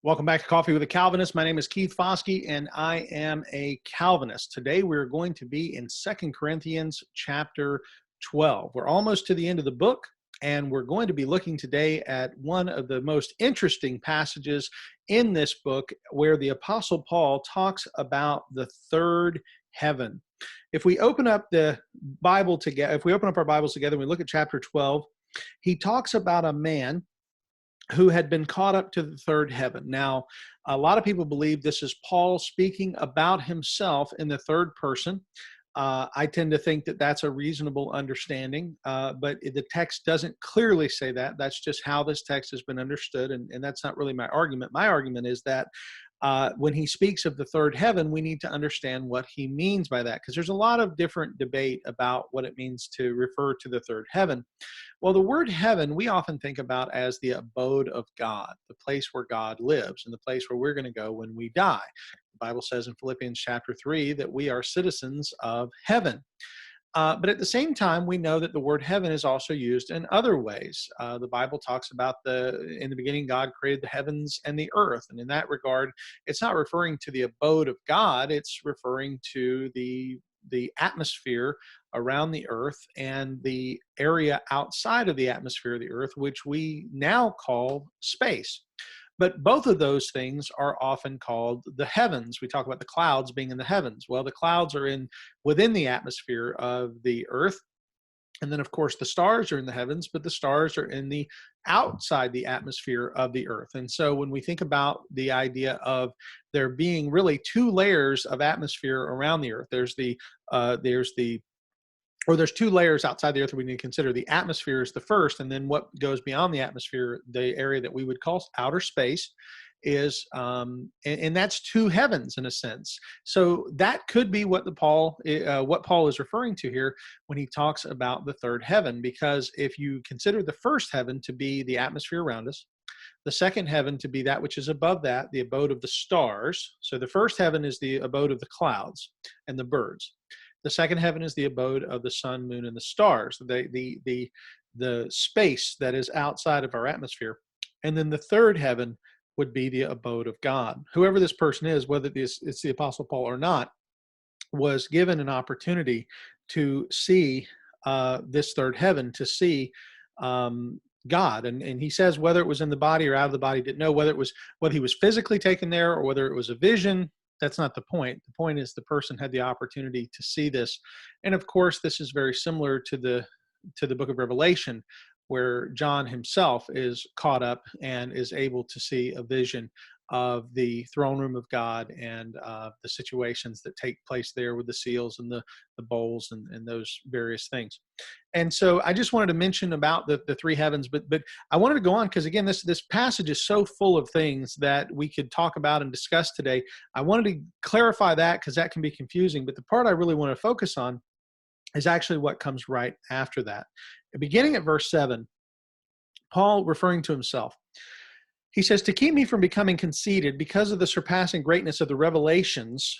Welcome back to Coffee with a Calvinist. My name is Keith Foskey, and I am a Calvinist. Today, we're going to be in 2 Corinthians chapter 12. We're almost to the end of the book, and we're going to be looking today at one of the most interesting passages in this book where the Apostle Paul talks about the third heaven. If we open up the Bible together, if we open up our Bibles together and we look at chapter 12, he talks about a man who had been caught up to the third heaven. Now, a lot of people believe this is Paul speaking about himself in the third person. I tend to think that that's a reasonable understanding, but the text doesn't clearly say that. That's just how this text has been understood, and that's not really my argument. My argument is that when he speaks of the third heaven, we need to understand what he means by that, because there's a lot of different debate about what it means to refer to the third heaven. Well, the word heaven, we often think about as the abode of God, the place where God lives, and the place where we're going to go when we die. The Bible says in Philippians chapter 3 that we are citizens of heaven. But at the same time, we know that the word heaven is also used in other ways. The Bible talks about in the beginning, God created the heavens and the earth. And in that regard, it's not referring to the abode of God. It's referring to the atmosphere around the earth and the area outside of the atmosphere of the earth, which we now call space. But both of those things are often called the heavens. We talk about the clouds being in the heavens. Well, the clouds are within the atmosphere of the earth. And then, of course, the stars are in the heavens, but the stars are outside the atmosphere of the earth. And so when we think about the idea of there being really two layers of atmosphere around the earth, there's two layers outside the earth that we need to consider. The atmosphere is the first, and then what goes beyond the atmosphere, the area that we would call outer space, is and that's two heavens in a sense. So that could be what Paul is referring to here when he talks about the third heaven, because if you consider the first heaven to be the atmosphere around us, the second heaven to be that which is above that, the abode of the stars. So the first heaven is the abode of the clouds and the birds. The second heaven is the abode of the sun, moon, and the stars, the space that is outside of our atmosphere. And then the third heaven would be the abode of God. Whoever this person is, whether it's the Apostle Paul or not, was given an opportunity to see this third heaven, to see God. And he says whether it was in the body or out of the body, didn't know whether he was physically taken there or whether it was a vision. That's not the point. The point is the person had the opportunity to see this. And of course, this is very similar to the book of Revelation, where John himself is caught up and is able to see a vision of the throne room of God and the situations that take place there with the seals and the bowls and those various things. And so I just wanted to mention about the three heavens, but I wanted to go on because, again, this passage is so full of things that we could talk about and discuss today. I wanted to clarify that because that can be confusing, but the part I really want to focus on is actually what comes right after that. Beginning at verse 7, Paul, referring to himself, he says, to keep me from becoming conceited because of the surpassing greatness of the revelations.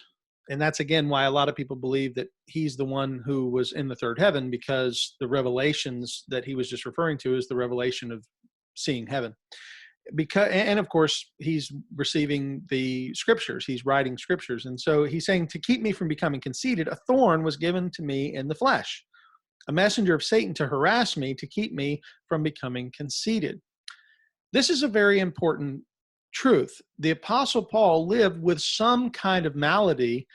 And that's, again, why a lot of people believe that he's the one who was in the third heaven, because the revelations that he was just referring to is the revelation of seeing heaven. And of course, he's receiving the scriptures. He's writing scriptures. And so he's saying, to keep me from becoming conceited, a thorn was given to me in the flesh, a messenger of Satan to harass me, to keep me from becoming conceited. This is a very important truth. The Apostle Paul lived with some kind of malady.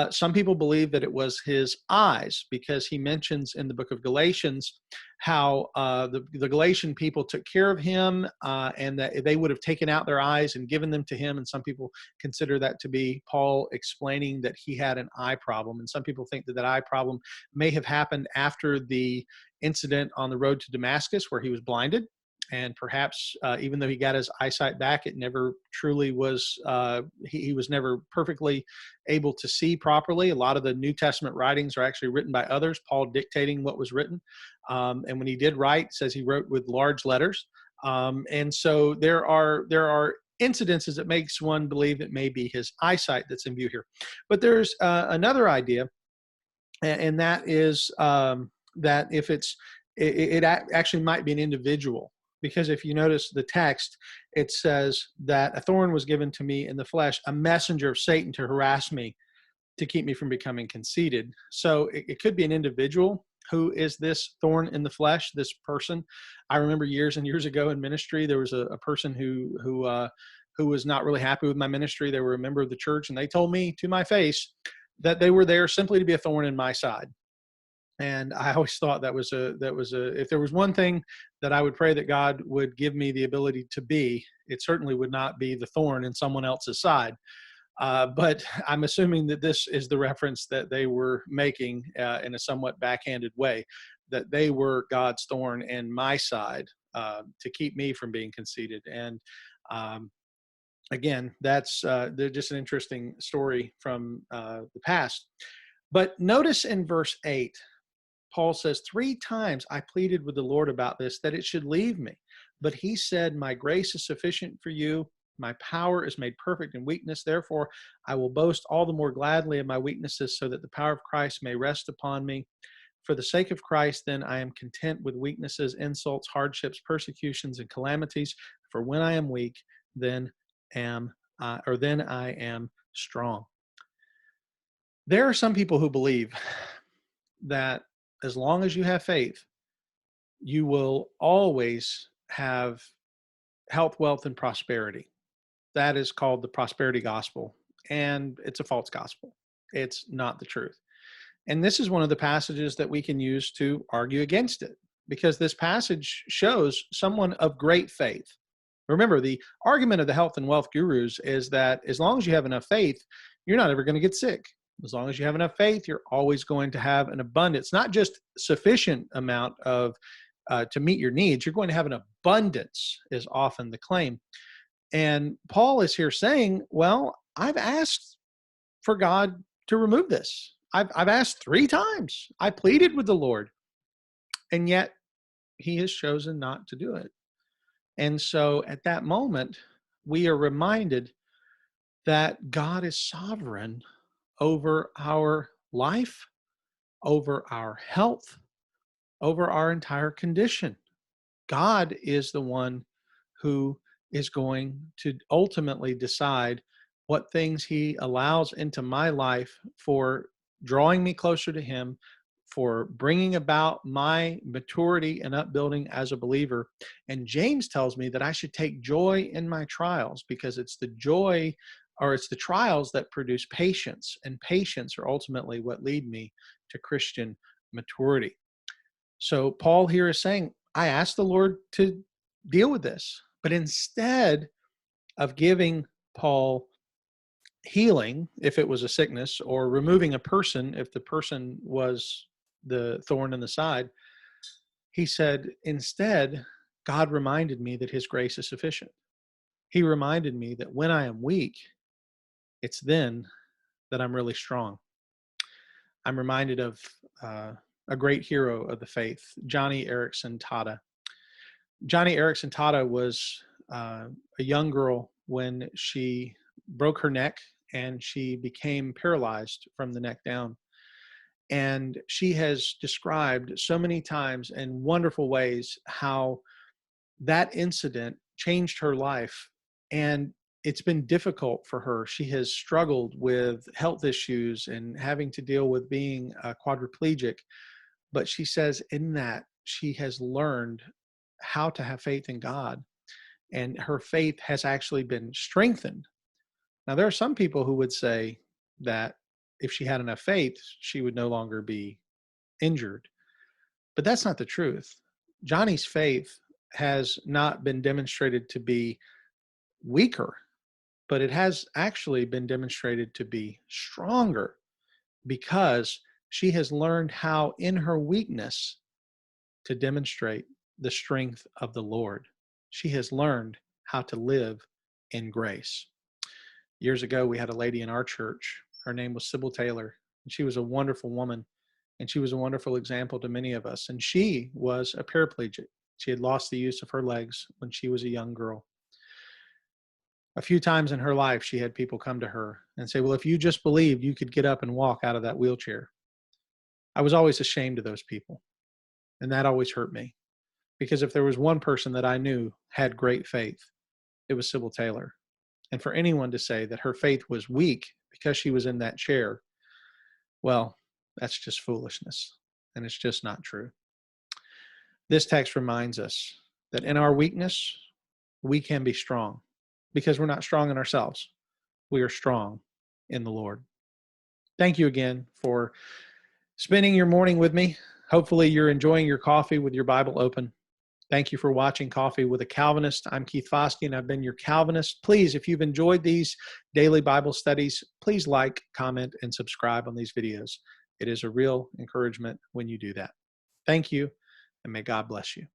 Some people believe that it was his eyes, because he mentions in the book of Galatians how the Galatian people took care of him and that they would have taken out their eyes and given them to him. And some people consider that to be Paul explaining that he had an eye problem. And some people think that eye problem may have happened after the incident on the road to Damascus where he was blinded. And perhaps even though he got his eyesight back, it never truly was, he was never perfectly able to see properly. A lot of the New Testament writings are actually written by others, Paul dictating what was written. And when he did write, it says he wrote with large letters. And so there are incidences that makes one believe it may be his eyesight that's in view here. But there's another idea, and that is that if it actually might be an individual Because if you notice the text, it says that a thorn was given to me in the flesh, a messenger of Satan to harass me, to keep me from becoming conceited. So it could be an individual who is this thorn in the flesh, this person. I remember years and years ago in ministry, there was a person who was not really happy with my ministry. They were a member of the church, and they told me to my face that they were there simply to be a thorn in my side. And I always thought if there was one thing that I would pray that God would give me the ability to be, it certainly would not be the thorn in someone else's side. But I'm assuming that this is the reference that they were making in a somewhat backhanded way, that they were God's thorn in my side to keep me from being conceited. And again, that's just an interesting story from the past. But notice in verse 8, Paul says, 3 times I pleaded with the Lord about this, that it should leave me. But he said, my grace is sufficient for you. My power is made perfect in weakness. Therefore, I will boast all the more gladly of my weaknesses, so that the power of Christ may rest upon me. For the sake of Christ, then, I am content with weaknesses, insults, hardships, persecutions, and calamities. For when I am weak, then I am strong. There are some people who believe that as long as you have faith, you will always have health, wealth, and prosperity. That is called the prosperity gospel, and it's a false gospel. It's not the truth. And this is one of the passages that we can use to argue against it, because this passage shows someone of great faith. Remember, the argument of the health and wealth gurus is that as long as you have enough faith, you're not ever going to get sick. As long as you have enough faith, you're always going to have an abundance, not just sufficient amount of to meet your needs. You're going to have an abundance is often the claim. And Paul is here saying, well, I've asked for God to remove this. I've asked 3 times. I pleaded with the Lord, and yet he has chosen not to do it. And so at that moment, we are reminded that God is sovereign over our life, over our health, over our entire condition. God is the one who is going to ultimately decide what things he allows into my life for drawing me closer to him, for bringing about my maturity and upbuilding as a believer. And James tells me that I should take joy in my trials, because it's the joy, or it's the trials, that produce patience, and patience are ultimately what lead me to Christian maturity. So Paul here is saying, I asked the Lord to deal with this, but instead of giving Paul healing, if it was a sickness, or removing a person, if the person was the thorn in the side, he said, instead, God reminded me that his grace is sufficient. He reminded me that when I am weak, it's then that I'm really strong. I'm reminded of a great hero of the faith, Joni Eareckson Tada. Joni Eareckson Tada was a young girl when she broke her neck, and she became paralyzed from the neck down. And she has described so many times in wonderful ways how that incident changed her life. And it's been difficult for her. She has struggled with health issues and having to deal with being quadriplegic. But she says in that she has learned how to have faith in God, and her faith has actually been strengthened. Now, there are some people who would say that if she had enough faith, she would no longer be injured. But that's not the truth. Johnny's faith has not been demonstrated to be weaker, but it has actually been demonstrated to be stronger, because she has learned how in her weakness to demonstrate the strength of the Lord. She has learned how to live in grace. Years ago, we had a lady in our church. Her name was Sybil Taylor, and she was a wonderful woman, and she was a wonderful example to many of us. And she was a paraplegic. She had lost the use of her legs when she was a young girl. A few times in her life, she had people come to her and say, well, if you just believed, you could get up and walk out of that wheelchair. I was always ashamed of those people, and that always hurt me, Because if there was one person that I knew had great faith, it was Sybil Taylor. And for anyone to say that her faith was weak because she was in that chair, well, that's just foolishness. And it's just not true. This text reminds us that in our weakness, we can be strong because we're not strong in ourselves. We are strong in the Lord. Thank you again for spending your morning with me. Hopefully you're enjoying your coffee with your Bible open. Thank you for watching Coffee with a Calvinist. I'm Keith Foskey, and I've been your Calvinist. Please, if you've enjoyed these daily Bible studies, please like, comment, and subscribe on these videos. It is a real encouragement when you do that. Thank you, and may God bless you.